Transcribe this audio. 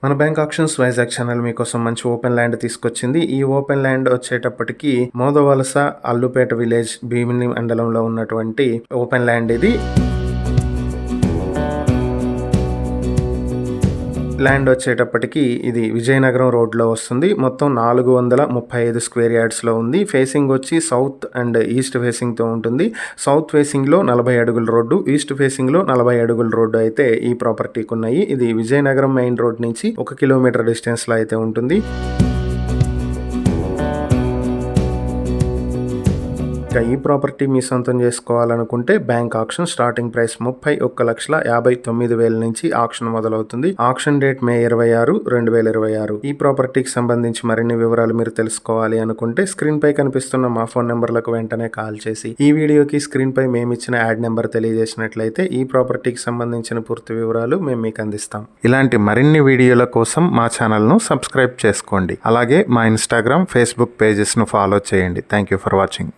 మన bank options Vizag channel మీకోసం మంచి ఓపెన్ ల్యాండ్ తీసుకొచ్చింది. ఈ ఓపెన్ ల్యాండ్ వచ్చేటప్పటికి మోదవలస అల్లుపేట విలేజ్ భీమిని మండలంలో ఉన్నటువంటి ఓపెన్ ల్యాండ్ ఇది. ల్యాండ్ వచ్చేటప్పటికి ఇది విజయనగరం రోడ్లో వస్తుంది. మొత్తం 435 స్క్వేర్ యార్డ్స్లో ఉంది. ఫేసింగ్ వచ్చి సౌత్ అండ్ ఈస్ట్ ఫేసింగ్తో ఉంటుంది. సౌత్ ఫేసింగ్లో 40 అడుగుల రోడ్డు, ఈస్ట్ ఫేసింగ్లో 40 అడుగుల రోడ్డు అయితే ఈ ప్రాపర్టీకి ఉన్నాయి. ఇది విజయనగరం మెయిన్ రోడ్ నుంచి 1 కిలోమీటర్ డిస్టెన్స్లో అయితే ఉంటుంది. ఈ ప్రాపర్టీ మీ సొంతం చేసుకోవాలనుకుంటే బ్యాంక్ ఆక్షన్ స్టార్టింగ్ ప్రైస్ 31,59,000 నుంచి ఆక్షన్ మొదలవుతుంది. Auction date May 26, 2026. ఈ ప్రాపర్టీకి సంబంధించి మరిన్ని వివరాలు మీరు తెలుసుకోవాలి అనుకుంటే స్క్రీన్ పై కనిపిస్తున్న మా ఫోన్ నెంబర్లకు వెంటనే కాల్ చేసి ఈ వీడియోకి స్క్రీన్ పై మేమిచ్చిన యాడ్ నెంబర్ తెలియజేసినట్లయితే ఈ ప్రాపర్టీకి సంబంధించిన పూర్తి వివరాలు మేము మీకు అందిస్తాం. ఇలాంటి మరిన్ని వీడియోల కోసం మా ఛానల్ను సబ్స్క్రైబ్ చేసుకోండి. అలాగే మా ఇన్స్టాగ్రామ్, ఫేస్బుక్ పేజెస్ను ఫాలో చేయండి. Thank you for watching.